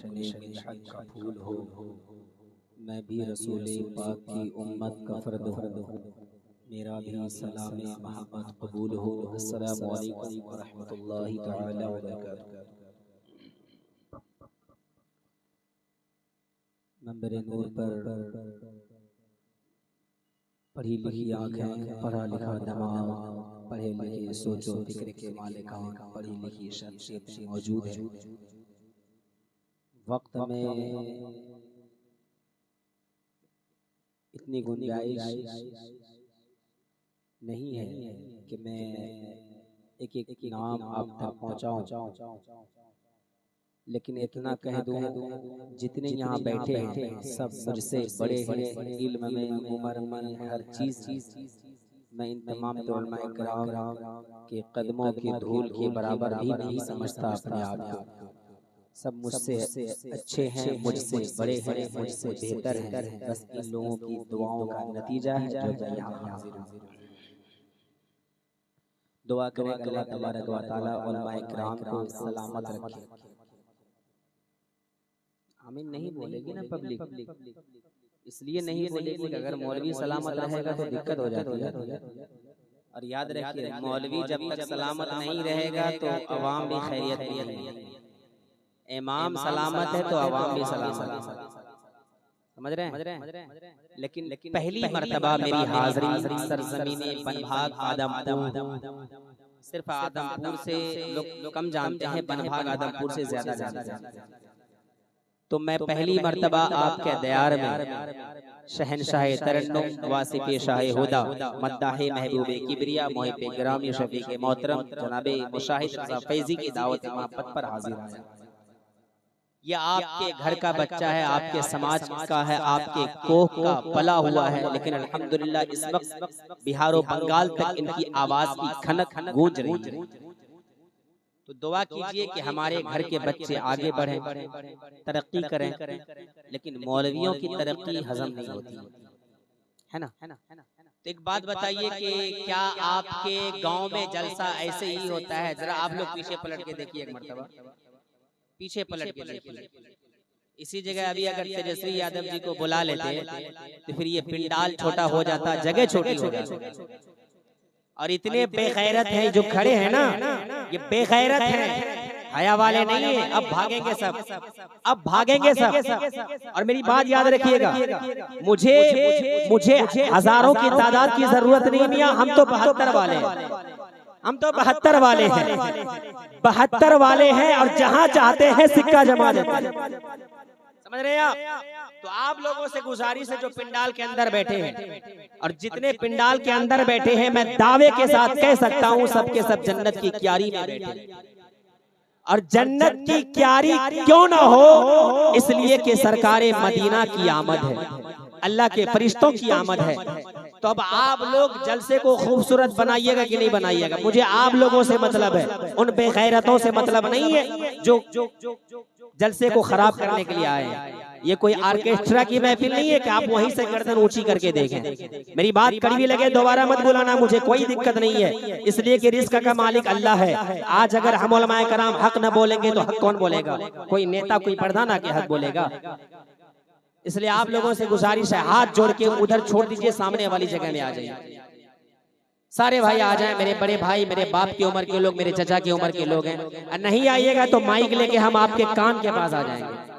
चले मिल्हत का फूल हो, मैं भी रसूले पाक की उम्मत का फर्द हूँ, मेरा भी सलाम मोहब्बत कबूल हो। अस्सलामु अलैकुम व रहमतुल्लाहि तआला व बरकातुहू। मंबरे नूर पर पढ़ी लिखी आँखें, पढ़ा लिखा दिमाग, पढ़े लिखे सोचो फिक्र के मालिकान, पढ़ी लिखी शख्सियतें मौजूद है। वक्त में इतनी गुंजाइश नहीं है कि मैं एक एक नाम आप तक पहुंचाऊं, लेकिन इतना कह दूं जितने यहाँ बैठे हैं सब मुझसे बड़े हैं इल्म में, उम्र में, हर चीज। मैं इन तमाम उलमाए किराम के कदमों की धूल के बराबर भी नहीं समझता अपने आप को। सब मुझसे अच्छे हैं, मुझसे बड़े हैं, मुझसे बेहतर हैं। बस इन लोगों की दुआओं का नतीजा है जो मैं यहाँ हाजिर हूँ। दुआ करें अल्लाह तबारक व तआला उलमाए किराम को सलामत रखे। आमीन नहीं बोलेगी ना पब्लिक, इसलिए नहीं बोलेगी। अगर मौलवी सलामत रहेगा तो दिक्कत हो जाती है। और याद रखिए, मौलवी जब तक सलामत नहीं रहेगा तो अवाम भी खैरियत नहीं है। इमाम सलामत है तो अवाम भी सलामत है। समझ रहे हैं? लेकिन पहली मर्तबा मेरी हाजिरी सरजमीने बनभाग आदमपुर, सिर्फ आदमपुर से लोग कम जानते हैं, बनभाग आदमपुर से ज्यादा जानते हैं। तो मैं पहली मर्तबा आपके दयार में शहनशाह तरन्नुम वासिफ़े शाह हुदा मद्दाहे महबूबे किबरिया मोहिबे गिरामी शफीक़े मोहतरम जनाबे मुशाहिद रज़ा फैज़ी की दावत मोहब्बत पर हाजिर आया। यह आपके घर का बच्चा है, आपके समाज का है, आपके कोख का पला हुआ है, लेकिन अल्हम्दुलिल्लाह इस वक्त बिहार और बंगाल तक इनकी आवाज की खनक गूंज रही है। तो दुआ कीजिए कि हमारे घर के बच्चे आगे बढ़ें, तरक्की करें, लेकिन मौलवियों की तरक्की हजम नहीं होती है ना। तो एक बात बताइए कि क्या आपके गांव में जलसा ऐसे ही होता है? जरा आप लोग पीछे पलट के देखिए, एक मर्तबा पीछे पलट के देखिए। इसी जगह अभी अगर तेजस्वी यादव जी को बुला लेते तो फिर ये पिंडाल छोटा हो जाता, जगह छोटी हो जाती। और इतने बेगैरत हैं जो खड़े हैं ना, ये बेगैरत हैं, हया वाले नहीं है। अब भागेंगे सब, अब भागेंगे सब। और मेरी बात याद रखिएगा, मुझे हजारों की तादाद की जरूरत नहीं मियां, हम तो 72 वाले हैं, हम तो 72 वाले हैं, 72 वाले हैं। और जहां चाहते हैं सिक्का जमा देते हैं। समझ रहे हैं आप? तो आप लोगों से गुजारिश है जो पिंडाल के अंदर बैठे हैं, और जितने पिंडाल के अंदर बैठे हैं, मैं दावे के साथ कह सकता हूं सबके सब जन्नत की क्यारी में बैठे। और जन्नत की क्यारी क्यों ना हो? इसलिए कि सरकारे मदीना की आमद है, अल्लाह के फरिश्तों की आमद है। तो अब आप लोग जलसे को खूबसूरत बनाइएगा कि नहीं बनाइएगा, मुझे आप लोगों से मतलब है, उन बेगैरतों से मतलब नहीं है जो जलसे को खराब करने के लिए आए। ये कोई ऑर्केस्ट्रा की महफिल नहीं है कि आप वहीं से गर्दन ऊंची करके देखें। मेरी बात कड़वी लगे दोबारा मत बुलाना, मुझे कोई दिक्कत नहीं है, इसलिए कि रिस्क का मालिक अल्लाह है। आज अगर हम उलमाए कराम हक न बोलेंगे तो हक कौन बोलेगा? कोई नेता, कोई प्रधान आके हक बोलेगा? इसलिए आप लोगों से गुजारिश है, हाथ जोड़ के उधर छोड़ दीजिए, सामने वाली जगह में आ जाइए। सारे भाई आ जाएं, मेरे बड़े भाई, मेरे बाप की उम्र के लोग, मेरे चचा की उम्र के लोग हैं। नहीं आइएगा तो माइक लेके हम आपके कान के पास आ जाएंगे।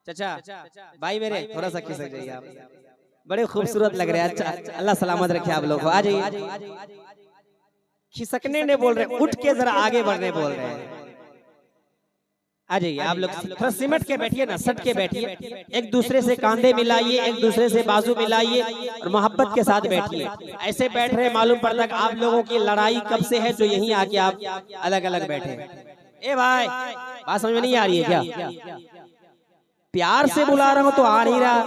चचा भाई मेरे, थोड़ा सा खिसक जाइए आप, बड़े खूबसूरत लग रहे हैं। अच्छा, अल्लाह सलामत रखे आप लोग को। आ जाइए। खिसकने ने बोल रहे, उठ के जरा आगे बढ़ने बोल रहे हैं। आ जाइए आप लोग, थोड़ा सिमट के बैठिए ना, सट के बैठिए, एक दूसरे से कांधे मिलाइए, एक दूसरे से बाजू मिलाइए और मोहब्बत के साथ बैठिए। ऐसे बैठ रहे मालूम पड़ता है आप लोगों की लड़ाई कब से है, जो यहीं आके आप अलग अलग बैठे। ए भाई, बात समझ में नहीं आ रही है क्या? प्यार से बुला रहा हूं तो आ नहीं रहा।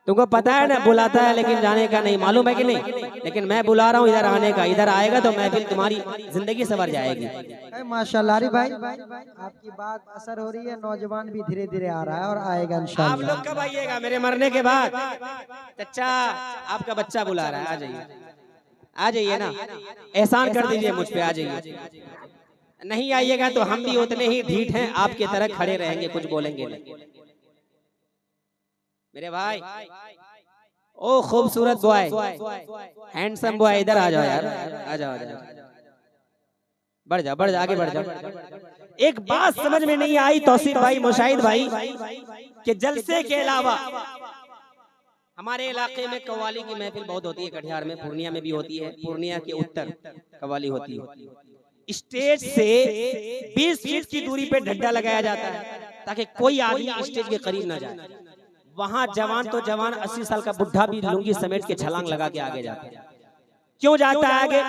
तुमको पता है ना, बुलाता है लेकिन जाने का नहीं, मालूम है कि नहीं? लेकिन मैं बुला रहा हूँ इधर आने का, इधर आएगा तो महफिल तुम्हारी जिंदगी सवर जाएगी। माशाल्लाह भाई, आपकी बात असर हो रही है, नौजवान भी धीरे धीरे आ रहा है और आएगा इंशाल्लाह। आप लोग कब आइएगा मेरे मरने के बाद? चचा आपका बच्चा बुला रहा है, आ जाइए। आ जाइए ना, एहसान कर दीजिए मुझ पे, आ जाइए। नहीं आइएगा तो हम भी उतने ही ढीठ हैं आपके तरह खड़े रहेंगे, कुछ बोलेंगे नहीं। मेरे भाई, ओ खूबसूरत बॉय, हैंडसम बॉय, इधर आ जाओ यार, आ जाओ, आ जाओ, बढ़ जा, बढ़ जा, आगे बढ़ जा। एक बात समझ में नहीं आई तौसीफ भाई, मुशाहिद भाई, कि जलसे के अलावा हमारे इलाके में कव्वाली की महफिल बहुत होती है, कटिहार में, पूर्णिया में भी होती है, पूर्णिया के उत्तर कव्वाली होती है। स्टेज से 20 फीट की दूरी पे डंडा लगाया जाता है ताकि कोई आदमी स्टेज के करीब ना जाए। वहां जवान तो जवान, 80 साल का बुढ़ा भी लुंगी समेट के छलांग लगा के आगे जाता है। क्यों जाता है आगे?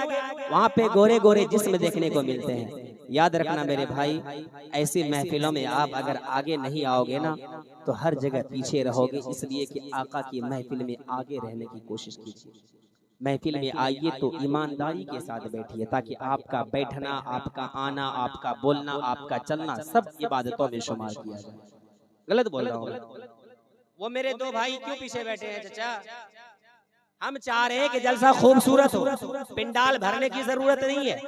वहां पे गोरे गोरे जिस्म देखने को मिलते हैं। याद रखना मेरे भाई, ऐसी महफिलों में आप अगर आगे नहीं आओगे ना तो हर जगह पीछे रहोगे, इसलिए कि आका की महफिल में आगे रहने की कोशिश कीजिए। महफिल में आइए तो ईमानदारी के साथ बैठिए, ताकि आपका बैठना, आपका आना, आपका बोलना, आपका चलना सब इबादतों में शुमार किया जाए। गलत बोल रहा हूँ? वो मेरे दो भाई क्यों पीछे बैठे हैं चाचा? हम चाह रहे हैं कि जलसा खूबसूरत हो, पिंडाल भरने की जरूरत नहीं है।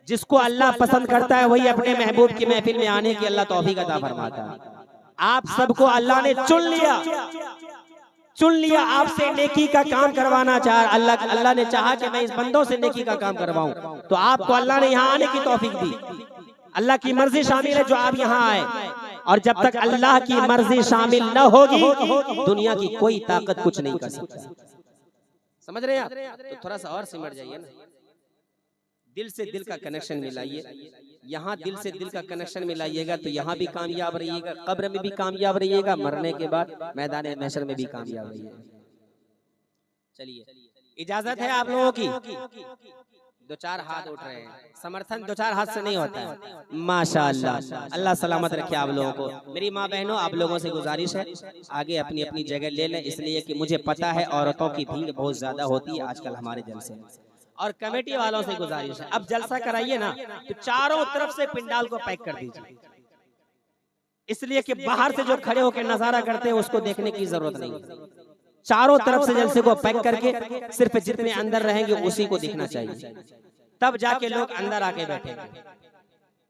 जिसको अल्लाह पसंद करता है वही अपने महबूब की महफिल में आने की अल्लाह तौफीक अता फरमाता है। आप सबको अल्लाह ने चुन लिया, आपसे नेकी का काम करवाना चाह अल्लाह ने चाहा कि मैं इस बंदों से नेकी का काम करवाऊं, तो आपको अल्लाह ने यहाँ आने की तौफीक दी। अल्लाह की मर्जी शामिल है जो आप यहाँ आए, और जब तक अल्लाह की मर्जी शामिल न होगी दुनिया की कोई ताकत कुछ नहीं कर सकती। समझ रहे हैं आप? तो थोड़ा सा और सिमट जाइए ना, दिल से दिल का कनेक्शन मिलाइए। यहाँ दिल से दिल का कनेक्शन मिलाइएगा तो यहाँ भी कामयाब रहिएगा, कब्र में भी कामयाब रहिएगा, मरने के बाद मैदान महशर में भी कामयाब रहिएगा। चलिए, इजाजत है आप लोगों की? दो चार हाथ उठ रहे हैं, समर्थन दो चार हाथ से नहीं होता है। माशाअल्लाह, अल्लाह सलामत रखे आप लोगों को। मेरी माँ बहनों, आप लोगों से गुजारिश है आगे अपनी अपनी जगह ले लें, इसलिए कि मुझे पता है औरतों की भीड़ बहुत ज्यादा होती है आजकल हमारे जलसे में। और कमेटी वालों से गुजारिश है, अब जलसा कराइए ना तो चारों तरफ से पिंडाल को पैक कर दीजिए, इसलिए कि बाहर से जो खड़े होकर नजारा करते हैं उसको देखने की जरूरत नहीं है। चारों तरफ से जलसे को पैक करके सिर्फ जितने अंदर रहेंगे उसी को दिखना चाहिए, तब जाके लोग अंदर आके बैठेंगे।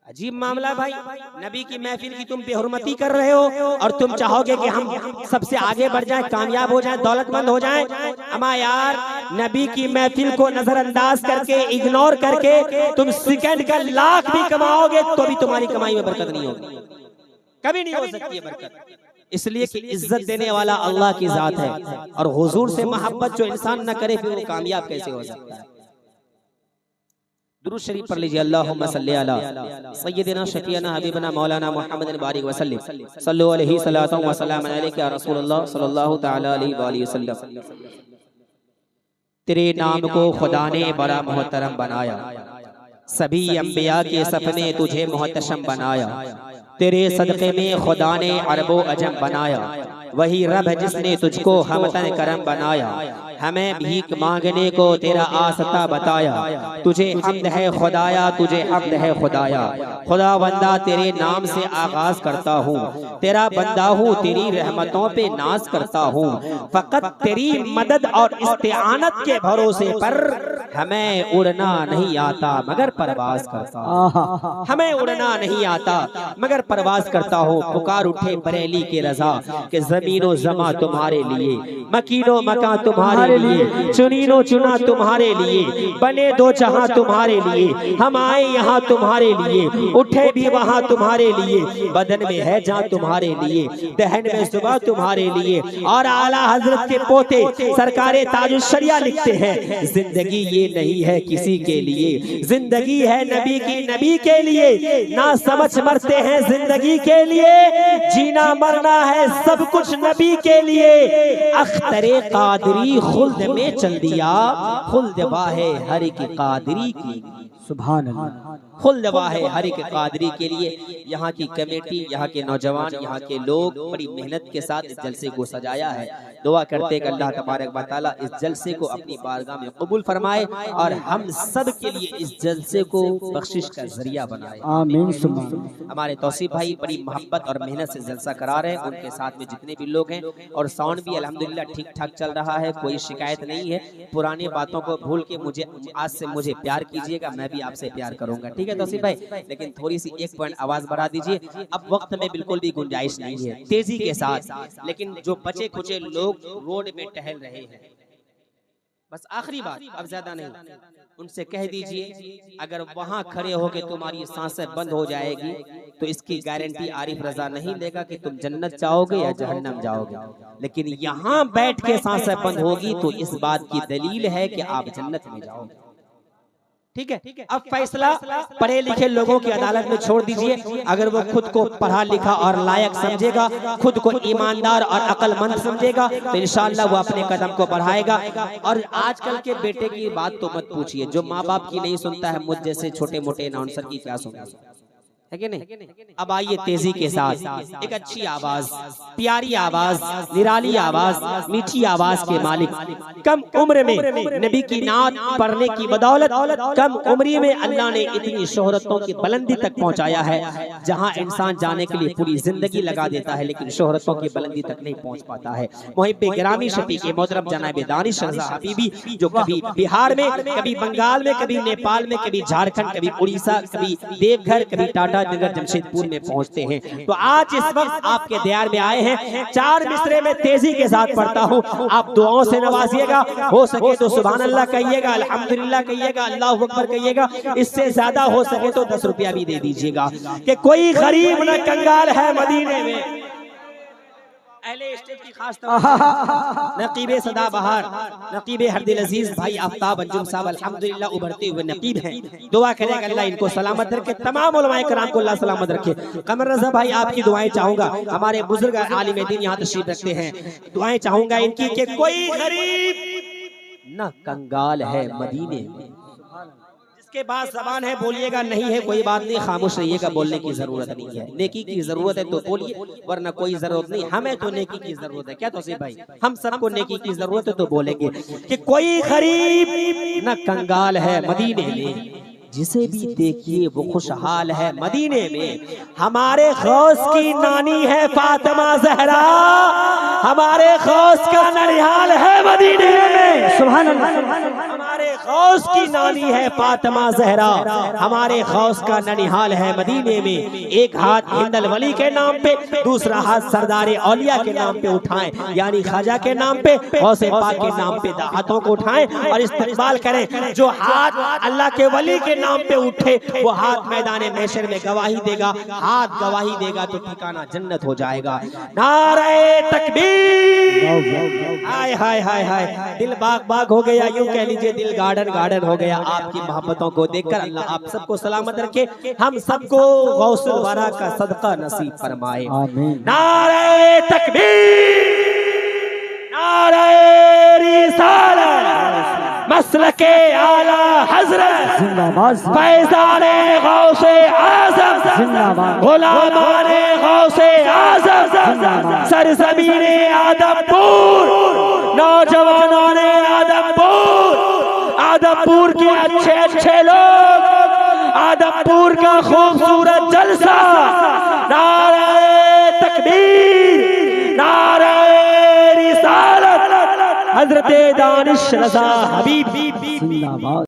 अजीब मामला भाई, नबी की महफिल की तुम बेहुरमती कर रहे हो और तुम चाहोगे कि हम सबसे आगे बढ़ जाएं, कामयाब हो जाएं, दौलतमंद हो जाएं। अमा यार, नबी की महफिल को नजरअंदाज करके, इग्नोर करके तुम सेकंड का लाख भी कमाओगे तो भी तुम्हारी कमाई में बरकत नहीं होगी, कभी नहीं हो सकती है बरकत। इसलिए कि इज्जत देने वाला अल्लाह की जात है, और हुजूर से मोहब्बत जो इंसान न करे फिर वो कामयाब कैसे हो सकता है? दुरूद शरीफ पढ़ लीजिए, अल्लाहुम्मा सल्ली अला सय्यिदिना शफीअना हबीबना मौलाना मुहम्मद बारिक वसल्लम सल्लल्लाहु अलैहि सल्लल्लाहु व सल्लम अलैका या रसूलुल्लाह सल्लल्लाहु तआला अलैहि वसल्लम। तेरे नाम को खुदा ने बड़ा मोहतरम बनाया, सभी अंबिया के सपने तुझे मोहतशम बनाया। तेरे सदक़े में खुदा ने अरबो अजम बनाया, वही रब जिसने तुझको हमतन करम बनाया। हमें भीख मांगने को तेरा आसता बताया, तुझे हम्द है खुदाया, तुझे हम्द है खुदाया। खुदा बंदा तेरे नाम से आगाज करता हूँ, तेरा बंदा हूँ, तेरी रहमतों पे नाज करता हूँ। फकत तेरी मदद और इस्तिआनत के भरोसे पर हमें उड़ना नहीं आता मगर परवाज करता हूँ। हमें उड़ना नहीं आता मगर परवाज करता हूँ। पुकार उठे बरेली के रजा के जमीनो जमा तुम्हारे लिए, मकीनो मकान तुम्हारे लिए, चुनीनो चुना तुम्हारे लिए, बने दो जहां तुम्हारे लिए। हम आए यहाँ तुम्हारे लिए, उठे भी वहाँ तुम्हारे लिए। बदन में है जान तुम्हारे लिए, दहन में सुबह तुम्हारे लिए। और आला हजरत के पोते सरकारे ताजुल शरिया लिखते हैं, जिंदगी ये नहीं है किसी के लिए, जिंदगी है नबी की, नबी के लिए। ना समझ मरते हैं जिंदगी के लिए, जीना मरना है सब कुछ नबी के लिए। अख्तरे कादरी खुल्द में चल दिया, खुल्द वाहे हर एक कादरी की, सुभान अल्लाह। खुल्द वाहे हर एक कादरी के लिए यहाँ की कमेटी, यहाँ के नौजवान, यहाँ के लोग बड़ी मेहनत के साथ इस जलसे को सजाया है। दुआ करते हैं कि अल्लाह तबारक व तआला इस जलसे को अपनी बारगाह में कबूल फरमाए और हम सब के लिए इस जलसे को बख्शिश का जरिया बनाए। आमीन। हमारे तौसीफ भाई बड़ी मोहब्बत और मेहनत से जलसा करा रहे हैं, उनके साथ में जितने भी लोग हैं, और साउंड भी अल्हम्दुलिल्लाह ठीक ठाक चल रहा है, कोई शिकायत नहीं है। पुरानी बातों को भूल के आज से मुझे प्यार कीजिएगा, मैं भी आपसे प्यार करूंगा, ठीक है तौसीफ भाई? लेकिन थोड़ी सी 1 पॉइंट आवाज बढ़ा दीजिए, अब वक्त में बिल्कुल भी गुंजाइश नहीं है, तेजी के साथ। लेकिन जो बचे कुचे लोग रोड में टहल रहे हैं, बस आखिरी बात, अब ज्यादा नहीं, उनसे कह दीजिए अगर वहां खड़े होके तुम्हारी सांसें बंद हो जाएगी तो इसकी गारंटी आरिफ रजा नहीं देगा कि तुम जन्नत जाओगे या जहन्नम जाओगे, लेकिन यहाँ बैठ के सांसें बंद होगी तो इस बात की दलील है कि आप जन्नत में जाओगे, ठीक है? अब फैसला पढ़े लिखे लोगों की अदालत में छोड़ दीजिए। अगर वो खुद को पढ़ा लिखा और लायक समझेगा, खुद को ईमानदार और अक्लमंद समझेगा, तो इंशाअल्लाह वो अपने कदम को बढ़ाएगा। और आजकल के बेटे की बात तो मत पूछिए, जो माँ बाप की नहीं सुनता है, मुझ जैसे छोटे मोटे अनाउंसर की क्या सुनता है कि नहीं? अब आइए तेजी के साथ, एक अच्छी आवाज, प्यारी आवाज, निराली आवाज, मीठी आवाज के मालिक, कम उम्र में नबी की नात पढ़ने की बदौलत कम उम्र में अल्लाह ने इतनी शोहरतों की बुलंदी तक पहुंचाया है, जहां इंसान जाने के लिए पूरी जिंदगी लगा देता है लेकिन शोहरतों की बुलंदी तक नहीं पहुंच पाता है। मुहिब्बे गिरामी शफीक मोहतरम जनाब दानिश रज़ा हबीबी, जो कभी बिहार में, कभी बंगाल में, कभी नेपाल में, कभी झारखंड, कभी उड़ीसा, कभी देवघर, कभी टाटा नगर जमशेदपुर में पहुंचते हैं, तो आज इस वक्त आपके दयार में आए हैं। 4 मिसरे में तेजी के साथ पढ़ता हूं, आप दुआओं से नवाजिएगा, हो सके तो सुभान अल्लाह कहिएगा, अल्हम्दुलिल्लाह कहिएगा, अल्लाह अकबर कहिएगा, इससे ज्यादा हो सके तो 10 रुपया भी दे दीजिएगा कि कोई गरीब न कंगाल है मदीने में। अहले स्टेट की खास नकीबे सदाबहार, नकीबे हरदिल अजीज भाई आफ्ताब अंजुम साहब अल्हम्दुलिल्लाह उभरते हुए नकीब हैं। दुआ करेगा अल्लाह इनको सलामत रखे, तमाम उलमाए कराम को अल्लाह सलामत रखे। कमर रज़ा भाई आपकी दुआएं चाहूंगा, हमारे बुजुर्ग आलिम दीन यहाँ तशरीफ रखते हैं, दुआएं चाहूंगा इनकी कि कोई गरीब न कंगाल है मदीने में। के पास ज़बान है बोलिएगा, नहीं है कोई बात नहीं, खामोश रहिएगा, बोलने की जरूरत नहीं है। नेकी की जरूरत है तो बोलिए, वरना कोई जरूरत नहीं। हमें तो नेकी की जरूरत है, क्या तौसीफ भाई? हम सबको नेकी की जरूरत है तो बोलेंगे कि कोई गरीब न कंगाल है मदीने में, जिसे भी देखिए वो खुशहाल है मदीने में। हमारे गौस की नानी है फातिमा ज़हरा, हमारे गौस का ननिहाल है मदीने में। सुभान अल्लाह। हमारे गौस की नानी है फातिमा ज़हरा, हमारे गौस का ननिहाल है मदीने में। एक हाथ हिंदल वली के नाम पे, दूसरा हाथ सरदार औलिया के नाम पे उठाएं, यानी ख्वाजा के नाम पे, गौसे पाक के नाम पे हाथों को उठाएं और इस्तकबाल करें। जो हाथ अल्लाह के वली के नाम पे उठे वो हाथ मैदान महशर में गवाही देगा, हाथ गवाही देगा तो ठिकाना जन्नत हो जाएगा। नारे तकबीर। हाय हाय हाय हाय, दिल बाग बाग हो गया, यूं कह लीजिए दिल गार्डन गार्डन हो गया आपकी मोहब्बतों को देखकर। अल्लाह आप सबको सलामत रखे, हम सबको गौसुल वरा का सदका नसीब फरमाए। आमीन। नारे तकबीर, नारे रिसालत, मसलके आला हजरत जिंदाबाद, फैज़ाने गौसे आज़म जिंदाबाद, गुलामाने गौसे आज़म जिंदाबाद, सरज़मीने आदमपुर, नौजवानों ने आदमपुर के अच्छे अच्छे लोग, आदमपुर का खूबसूरत जलसा। नारे तकबीर, नारे रिसालत, हजरत दानिश रज़ा हबीबी जिंदाबाद।